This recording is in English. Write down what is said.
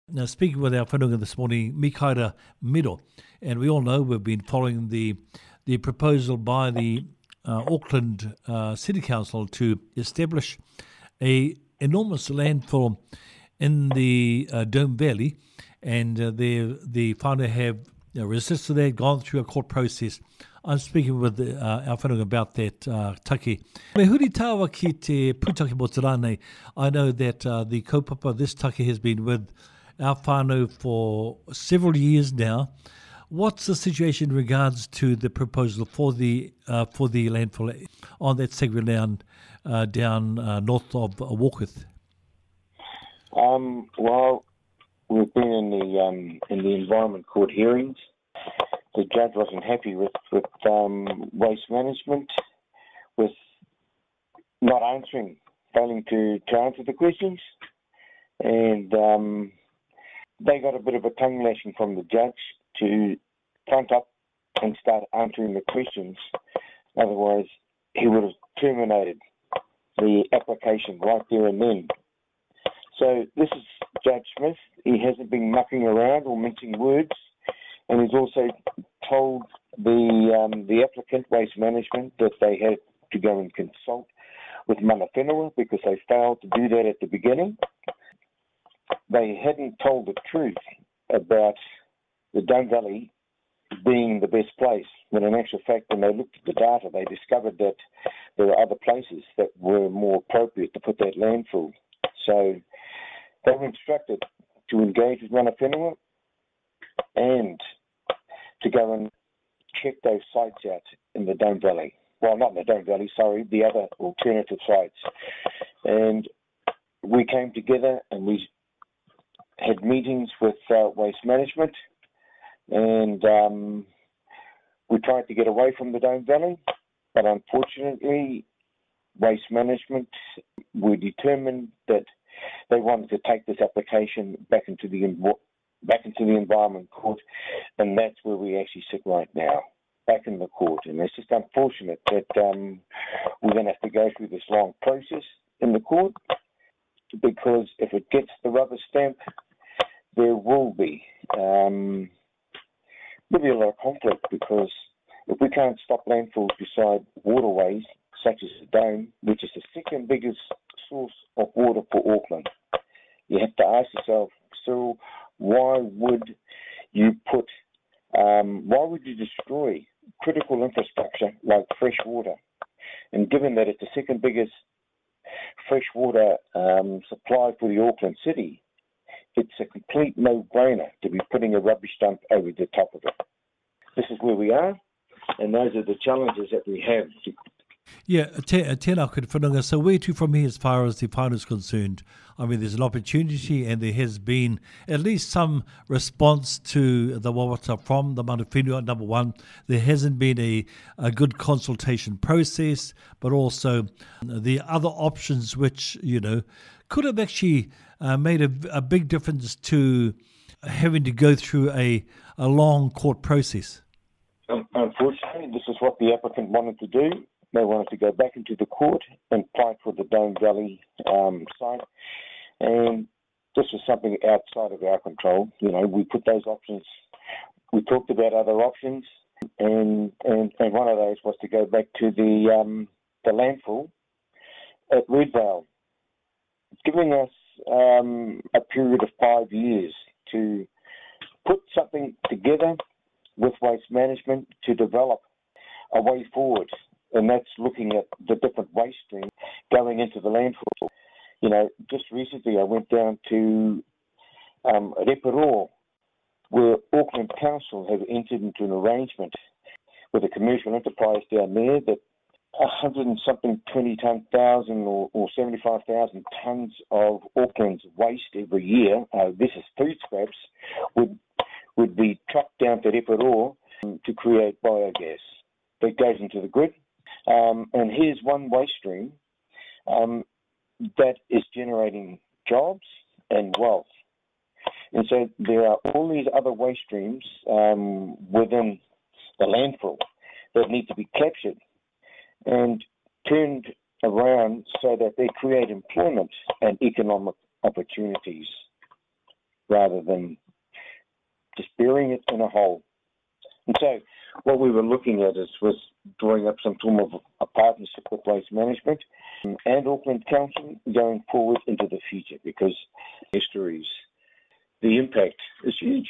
Now, speaking with our whanunga this morning, Mikaira Miru, and we all know we've been following the proposal by the Auckland City Council to establish a enormous landfill in the Dome Valley, and the whānau have resisted that, gone through a court process. I'm speaking with our whanunga about that take. Me huri tawa ki te pūtake mo te rānei. I know that the kaupapa of this take has been with our whānau for several years now. What's the situation in regards to the proposal for the landfill on that segment down north of Warkworth? Well, we've been in the Environment Court hearings. The judge wasn't happy with waste management, with not answering, failing to answer the questions, and they got a bit of a tongue lashing from the judge to front up and start answering the questions. Otherwise, he would have terminated the application right there and then. So this is Judge Smith. He hasn't been mucking around or mincing words, and he's also told the applicant, Waste Management, that they had to go and consult with Tangatawhenua because they failed to do that at the beginning. They hadn't told the truth about the Dome Valley being the best place, when in actual fact, when they looked at the data, they discovered that there were other places that were more appropriate to put that landfill. So they were instructed to engage with Tangatawhenua and to go and check those sites out in the Dome Valley. Well, not in the Dome Valley, sorry, the other alternative sites. And we came together and we had meetings with Waste Management, and we tried to get away from the Dome Valley, but unfortunately Waste Management were determined that they wanted to take this application back into the Environment Court, and that's where we actually sit right now, back in the court. And it's just unfortunate that we're going to have to go through this long process in the court, because if it gets the rubber stamp, there will be a lot of conflict, because if we can't stop landfills beside waterways, such as the Dome, which is the second biggest source of water for Auckland, you have to ask yourself, Cyril, why would you destroy critical infrastructure like fresh water? And given that it's the second biggest freshwater supply for the Auckland city, it's a complete no-brainer to be putting a rubbish dump over the top of it. This is where we are, and those are the challenges that we have. Yeah, tēnā koe te whanunga. So where to from here as far as the whānau is concerned? I mean, there's an opportunity, and there has been at least some response to the wawata from the Tangatawhenua. Number one, there hasn't been a good consultation process, but also the other options which, could have actually made a big difference to having to go through a long court process. Unfortunately, this is what the applicant wanted to do. They wanted to go back into the court and fight for the Dome Valley site. And this was something outside of our control. We put those options, we talked about other options, and one of those was to go back to the landfill at Redvale, giving us a period of 5 years to put something together with Waste Management to develop a way forward. And that's looking at the different waste streams going into the landfill. Just recently I went down to Reperoa, where Auckland Council have entered into an arrangement with a commercial enterprise down there that 120,000 or 75,000 tonnes of Auckland's waste every year, this is food scraps, would be trucked down to Reperoa to create biogas that goes into the grid. And here's one waste stream that is generating jobs and wealth. And so there are all these other waste streams within the landfill that need to be captured and turned around so that they create employment and economic opportunities. rather than just burying it in a hole. And so what we were looking at was drawing up some form of a partnership with Waste Management and Auckland Council going forward into the future, because histories, the impact is huge.